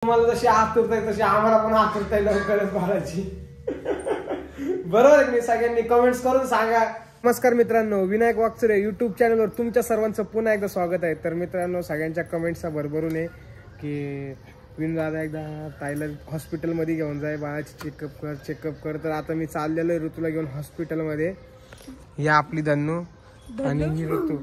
तुम्हाला जशी आतुरता आहे तशी आम्हाला पण आतुरता आहे लवकरच बाळाची. बरोबर आहे की सगळ्यांनी कमेंट्स करून सांगा. नमस्कार मित्रांनो, विनायक वाकचुरे युट्यूब चॅनलवर तुमच्या सर्वांचं पुन्हा एकदा स्वागत आहे. तर मित्रांनो, सगळ्यांच्या कमेंट्सचा भरभरून आहे की विन दादा एकदा ताईला हॉस्पिटलमध्ये घेऊन जाय, बाळाची चेकअप कर. तर आता मी चाललेलो आहे ऋतूला घेऊन हॉस्पिटलमध्ये. या आपली धन्नू आणि ही ऋतू.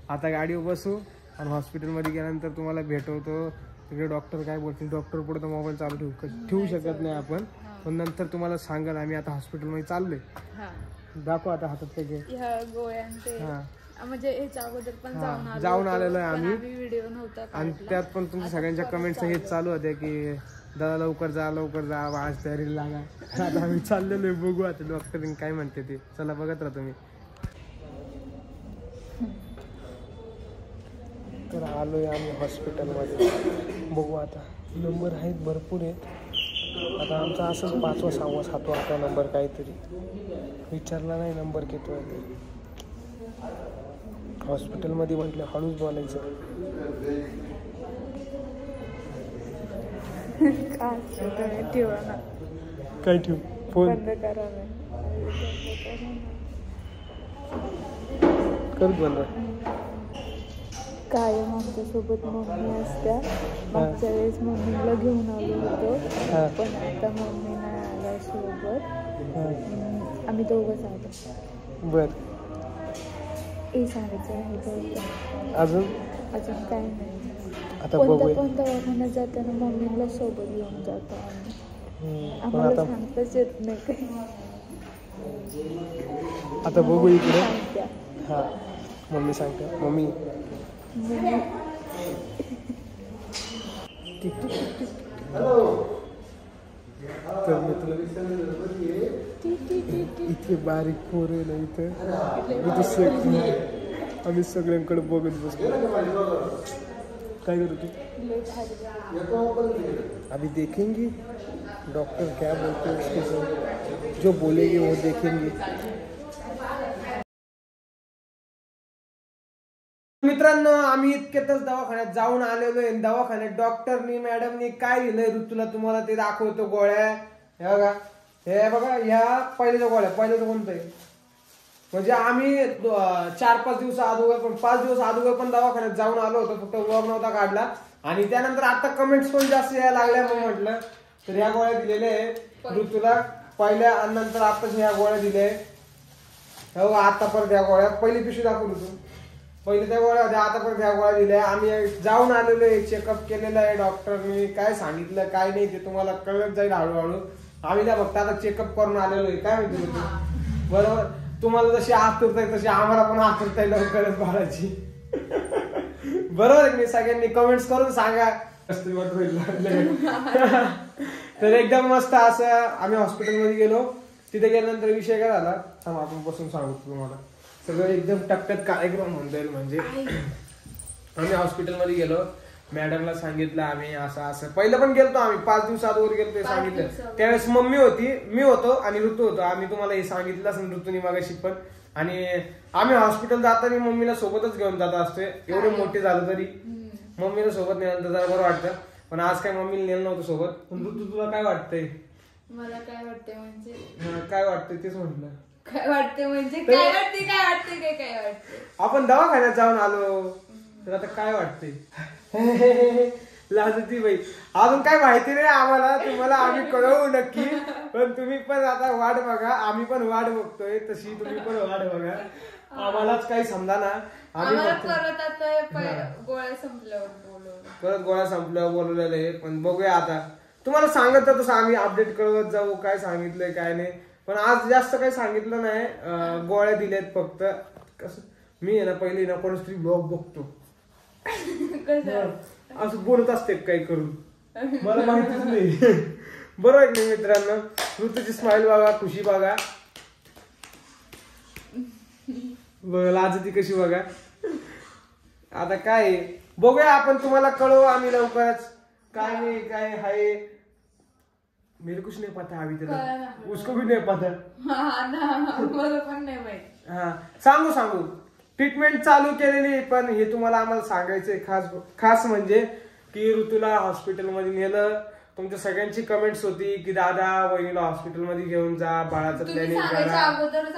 आता गाडीवर बसू आणि हॉस्पिटलमध्ये गेल्यानंतर तुम्हाला भेटवतो. तिकडे डॉक्टर काय बोलतील, डॉक्टर पुढे तर मोबाईल चालू ठेवू शकत नाही आपण, पण नंतर तुम्हाला सांगाल. आम्ही आता हॉस्पिटलमध्ये चाललोय. दाखव आता हातात काय म्हणजे ह्याच्या अगोदर पण जाऊन आलेलो आहे आम्ही. व्हिडिओ नव्हता आणि त्यात पण तुमच्या सगळ्यांच्या कमेंट्स हेच चालू होते की दादा लवकर जा आज तयारीला लागा. आता आम्ही चाललेलो आहे, बघू आता डॉक्टरने काय म्हणते ते. चला बघत राहा तुम्ही. तर आलोय आम्ही हॉस्पिटलमध्ये. बघू आता, नंबर आहेत भरपूर आहेत. आता आमचा असंच 5वा 6वा 7वा 8वा नंबर काहीतरी विचारला नाही नंबर किती आहे ते. हॉस्पिटलमध्ये म्हटलं हळूच बोलायचं. काय ठेवू फोन कर बंद. कायम आमच्यासोबत मम्मी असत्या. मागच्या वेळेस मम्मीला घेऊन आलो होतो, पण आता मम्मी नाही आल्या सोबत. आम्ही दोघंच आलो. बर, हे सांगायचं राहायचं अजून काय नाही. आता कोणत्या दवाखान्यात जाताना मम्मीला सोबत घेऊन जातो आम्ही. आम्हाला सांगताच येत नाही काही. आता बघू इकडे. हा, मम्मी सांगते. मम्मी इतके बारीक पोर आहे ना इथं. आम्ही सगळ्यांकडे बघत बसलो. काय करू तू? अभी देखेंगे डॉक्टर क्या बोलते हैं उसके साथ, जो बोलेंगे वो देखेंगे. मित्रांनो, आम्ही इतक्यातच दवाखान्यात जाऊन आलेलो आहे. दवाखान्यात डॉक्टरनी मॅडमनी काय दिलंय ऋतूला तुम्हाला ते दाखवतो. गोळ्या हे बघा, ह्या पहिल्याच्या गोळ्या. पहिल्याचं कोणतं आहे म्हणजे आम्ही 4-5 दिवस अगोदर पण 5 दिवस अगोदर पण दवाखान्यात जाऊन आलो होतो, फक्त व्लॉग नव्हता काढला. आणि त्यानंतर आता कमेंट्स पण जास्त यायला लागल्या म्हणून म्हटलं तर ह्या गोळ्या दिलेल्या आहे ऋतूला पहिल्या. आणि नंतर आताच ह्या गोळ्या दिल्या आहे. आता परत ह्या गोळ्या, पहिली पिशवी दाखवू ऋतू. पहिले त्या गोळ्या होत्या, आता पण त्या गोळ्या दिल्या. आम्ही जाऊन आलेलो आहे, चेकअप केलेलं आहे. डॉक्टरने काय सांगितलं काय नाही ते तुम्हाला कळत जाईल हळूहळू. आम्ही त्या फक्त आता चेकअप करून आलेलो आहे. काय म्हणते तू? बरोबर, तुम्हाला जशी आतुरता आहे तशी आम्हाला पण आतुरता आहे लवकरच बाळाची. बरोबर आहे की सगळ्यांनी कमेंट्स करून सांगा. तर एकदम मस्त असं आम्ही हॉस्पिटलमध्ये गेलो. तिथे गेल्यानंतर विषय काय झाला थांब आपण बसून सांगतो तुम्हाला. सगळं एकदम टक्कत कार्यक्रम म्हणता येईल. म्हणजे आम्ही हॉस्पिटलमध्ये गेलो, मॅडमला सांगितलं आम्ही असं असं. पहिलं पण गेलतो आम्ही 5 दिवसावर गेलो, ते सांगितलं. त्यावेळेस मम्मी होती, मी होतो आणि ऋतू होतो. आम्ही तुम्हाला हे सांगितलं असं ऋतूनी मागाशी पण. आणि आम्ही हॉस्पिटल जाताना मम्मीला सोबतच घेऊन जात असते. एवढे मोठे झालं तरी मम्मीला सोबत नेलं तर जरा बरं वाटतं. पण आज काय मम्मीला नेलं नव्हतं सोबत. पण ऋतू तुला काय वाटतंय? मला काय वाटतंय म्हणजे काय वाटतंय तेच म्हटलं. काय वाटते म्हणजे काय वाटते आपण दवाखान्यात जाऊन आलो तर आता काय वाटते? लाजती बाई. अजून काय माहिती नाही आम्हाला, तुम्हाला आम्ही कळवू नक्की. पण तुम्ही पण आता वाट बघा, आम्ही पण वाट बघतोय तशी. तुम्ही पण वाट बघा, आम्हालाच काही समजा ना. आम्ही परत गोळ्या संपल्यावर बोलवलेलं आहे. पण बघूया आता, तुम्हाला सांगत तसं आम्ही अपडेट कळवत जाऊ काय सांगितलंय काय नाही. पण आज जास्त काही सांगितलं नाही. गोळ्या दिल्यात फक्त. कसं मी आहे ना पहिले ना कोणीच तरी ब्लॉग बघतो असं बोलत असते काही करून, मला माहितीच नाही. बरोबर आहे नाही मित्रांनो? ऋतूची स्माइल बघा, खुशी बघा, लाजती कशी बघा. आता काय बघूया आपण, तुम्हाला कळवू आम्ही लवकरच. काय नाही काय आहे मेरे कुछ नहीं पता अभी तक, उसको भी नहीं पता. मला पण नाही माहिती. हा, सांगू ट्रीटमेंट चालू केलेली. पण हे तुम्हाला आम्हाला सांगायचंय खास म्हणजे की ऋतूला हॉस्पिटलमध्ये नेलं. तुमच्या सगळ्यांची कमेंट्स होती की दादा वहिनीला हॉस्पिटलमध्ये घेऊन जा, बाळाचं प्लॅनिंग करा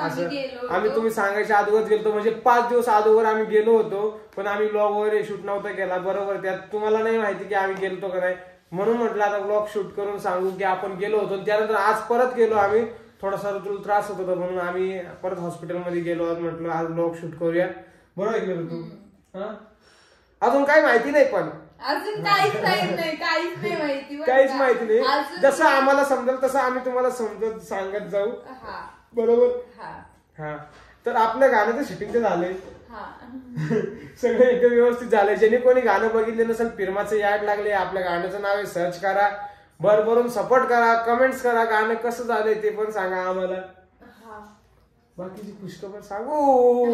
असं. आम्ही तुम्ही सांगायच्या अगोदर गेलो, म्हणजे 5 दिवस अगोदर आम्ही गेलो होतो, पण आम्ही ब्लॉग वगैरे शूट नव्हता केला. बरोबर, त्यात तुम्हाला नाही माहिती की आम्ही गेलतो का नाही, म्हणून म्हटलं आता ब्लॉग शूट करून सांगू की आपण गेलो होतो. त्यानंतर आज परत गेलो आम्ही, थोडासा ऋतूला त्रास होत होता म्हणून आम्ही परत हॉस्पिटलमध्ये गेलो. आज म्हटलं आज ब्लॉग शूट करूया. बरोबर आहे की ऋतू? हा, अजून काही माहिती नाही, पण अजून काहीच माहिती, काहीच माहिती नाही. जसं आम्हाला समजेल तसं आम्ही तुम्हाला समजत सांगत जाऊ. बरोबर. हा, तर आपल्या गाण्याचं शूटिंग तर झालंय. सगळं एकदम व्यवस्थित झालंय. ज्यांनी कोणी गाणं बघितले नसेल, फिल्माचं याड लागले, आपल्या गाण्याचं नाव आहे, सर्च करा, भरभरून सपोर्ट करा, कमेंट्स करा, गाणं कसं झालंय ते पण सांगा आम्हाला. बाकीची पुष्कळ सांगू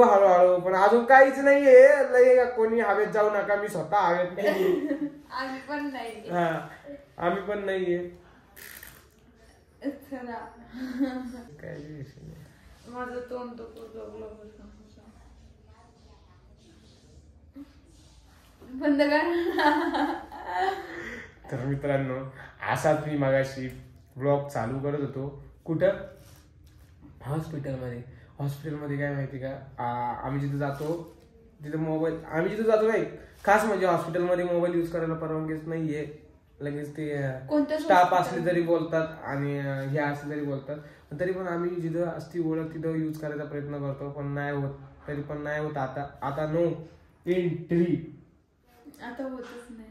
हळूहळू, पण अजून काहीच नाहीये. लय कोणी हवेत जाऊ नका, मी स्वतः हवेत नाहीये. आम्ही पण नाही. हा, आम्ही पण नाहीये. काही विषय नाही. माझं तोंड बंद कर. तर मित्रांनो, असाच मी मगाशी ब्लॉग चालू करत होतो. कुठं? हॉस्पिटलमध्ये काय माहिती का, आम्ही जिथे जातो तिथे मोबाईल, आम्ही जिथे जातो नाही खास म्हणजे हॉस्पिटलमध्ये मोबाईल युज करायला परवानगीच नाहीये. लगेच ते स्टाफ असले तरी बोलतात आणि हे असले तरी बोलतात, तरी पण आम्ही जिथं असती ओळख तिथं युज करायचा प्रयत्न करतो, पण नाही होत. तरी पण नाही होत. आता नो एंट्री, आता होतच नाही.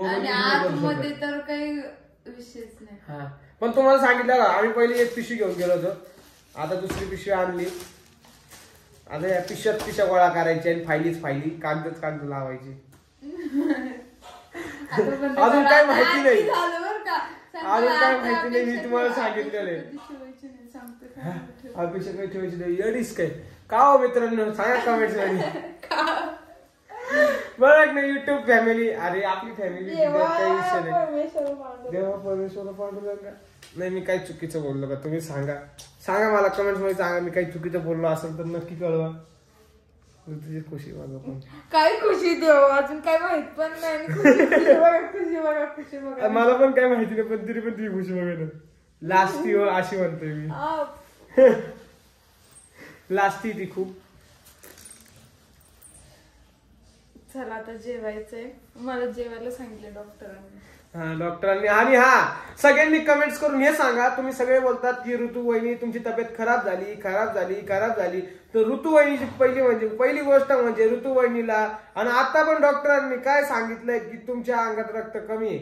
आणि आतमध्ये तर काही विषयच नाही. हा, पण तुम्हाला सांगितलं का, आम्ही पहिले एक पिशवी घेऊन गेलो होतो, आता दुसरी पिशवी आणली. आता या पिशव्या गोळा करायची आणि फायली कागद लावायची. अजून काय माहिती नाही, मी तुम्हाला सांगितलेलं आहे. पिशव्या काही ठेवायची नाही, एडीच काय का हो मित्रांनो, सांगा कमेंट्स मध्ये. बरं ना युट्यूब फॅमिली, अरे आपली फॅमिली काही विषय नाही. देवा परमेश्वर पांडुरंगा. नाही, मी काही चुकीचं बोललो का तुम्ही सांगा मला कमेंट्स मध्ये सांगा. मी काही चुकीचं बोललो असेल तर नक्की कळवा. तुझी खुशी माझं पण काय खुशी देऊ, अजून काय माहित पण नाही. खुशी बघा. मला पण काय माहिती नाही, पण तरी पण तुझी खुशी बघा ना. लास्टी हो अशी म्हणतोय मी. लास्टी ती खूप. चला आता जेवायचंय. मला जेवायला सांगितलं डॉक्टरांनी. डॉक्टरांनी. आणि सगळ्यांनी कमेंट्स करून हे सांगा. तुम्ही सगळे बोलतात की ऋतू वहिनी तुमची तब्येत खराब झाली. तर ऋतू वहिनीची पहिली गोष्ट म्हणजे ऋतू वहिनीला, आणि आता पण डॉक्टरांनी काय सांगितलंय की तुमच्या अंगात रक्त कमी आहे,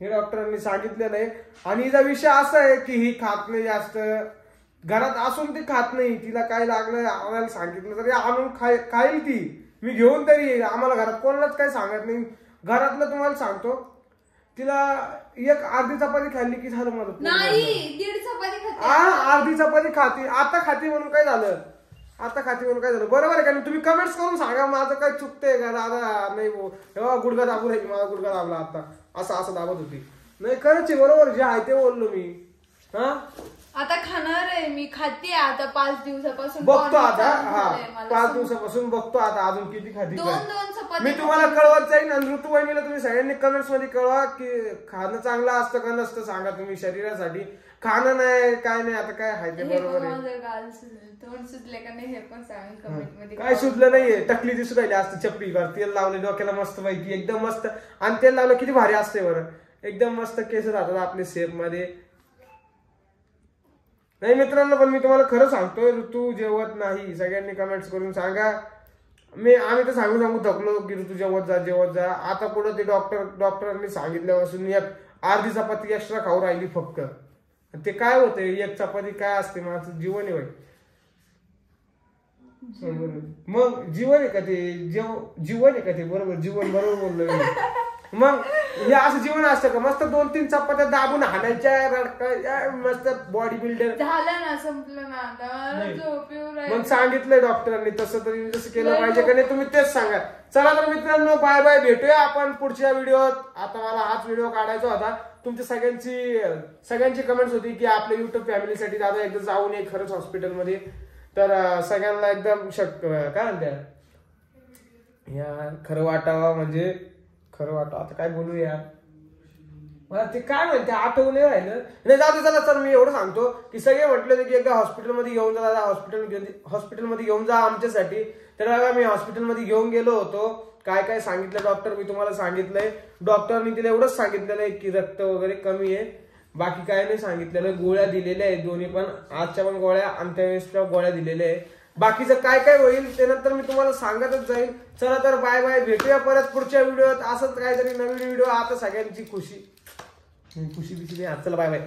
हे डॉक्टरांनी सांगितलेलं आहे. आणि हिचा विषय असा आहे की ही खात नाही जास्त, घरात असून ती खात नाही. तिला काय लागलं आम्हाला सांगितलं तरी आणून खाईल ती, मी घेऊन तरी येईल. आम्हाला घरात कोणालाच काही सांगत नाही. घरातलं तुम्हाला सांगतो, तिला एक अर्धी चपाती खाल्ली की झालं मला. नाही, 1.5 चपाती खाते. अर्धी चपाती खाते. आता खाते म्हणून काय झालं? बरोबर आहे का? तुम्ही कमेंट्स करून सांगा माझं काय चुकतंय का दादा. नाही गुडघा दाबू राहिली, मला गुडघा दाबला आता, असं दाबत होती. नाही खरंच बरोबर, जे आहे ते बोललो मी. आता खाणार आहे मी, खाते आता 5 दिवसापासून बघतो. आता 5 दिवसापासून बघतो आता अजून किती खाती. 2 चपाती मी तुम्हाला कळवत जाईन. आणि ऋतू वहिनीला तुम्ही सगळ्यांनी कमेंट्स मध्ये कळवा की खाणं चांगलं असतं का नसतं, सांगा तुम्ही. शरीरासाठी खाणं नाही काय नाही, आता काय आहे ते बरोबर आहे. तोंड सुचले का नाही हे पण सांगा कमेंट मध्ये. काय सुचलं नाहीये, टकली दिसून राहिली असतं चप्पीवर. तेल लावले डोक्याला मस्त पैकी, एकदम मस्त. आणि तेल लावलं किती भारी असते बरं, एकदम मस्त केस राहतात आपले सेफ मध्ये. नाही मित्रांनो, पण मी तुम्हाला खरं सांगतोय, ऋतू जेवत नाही. सगळ्यांनी कमेंट्स करून सांगा. आम्ही तर सांगू थकलो की ऋतू जेवत जा. आता पुढे ते डॉक्टरांनी सांगितल्यापासून एक अर्धी चपाती एक्स्ट्रा खाऊ राहिली फक्त. ते काय होते, एक चपाती काय असते, माझं जीवन आहे. मग जीवन आहे का ते, जीवन आहे का ते? बरोबर, जीवन बरोबर बोललो मी. मग हे असं जीवन असतं का? मस्त 2-3 चपात्या दाबून हाणायच्या, मस्त बॉडी बिल्डर झालं ना, संपलं ना. मग सांगितलंय डॉक्टरांनी तसं, तरी जसं केलं पाहिजे का नाही तुम्ही तेच सांगा. चला तर मित्रांनो, बाय बाय, भेटूया आपण पुढच्या व्हिडिओत. आता मला हाच व्हिडिओ काढायचा होता. तुमच्या सगळ्यांची कमेंट्स होती की आपल्या युट्यूब फॅमिलीसाठी दादा एकदा जाऊन ये खरंच हॉस्पिटलमध्ये. तर सगळ्यांना एकदम काय म्हणतात, यार खरं वाटावं म्हणजे खरं वाटावं, आता काय बोलू यार, मला ते काय म्हणते आठवून नाही राहिलं. नाही जाऊ दे, चला सर मी एवढं सांगतो की सगळे म्हटले होते की एकदा हॉस्पिटलमध्ये घेऊन जा दादा, हॉस्पिटलमध्ये घेऊन जा आमच्यासाठी. तर बघा मी हॉस्पिटलमध्ये घेऊन गेलो होतो. काय काय सांगितलं डॉक्टर मी तुम्हाला सांगितलंय. डॉक्टरनी तिला एवढंच सांगितलेलं आहे की रक्त वगैरे कमी आहे, बाकी काय नाही सांगितलेलं. गोळ्या दिलेल्या आहेत दोन्ही पण, आजच्या पण गोळ्या आणि त्यावेळेसच्या गोळ्या दिलेल्या आहे. बाकीचं काय काय होईल ते नंतर मी तुम्हाला सांगतच जाईल. चला तर बाय बाय, भेटूया परत पुढच्या व्हिडिओत असंच काहीतरी नवीन व्हिडिओ. आता सगळ्यांची खुशी बिशी, चला बाय बाय.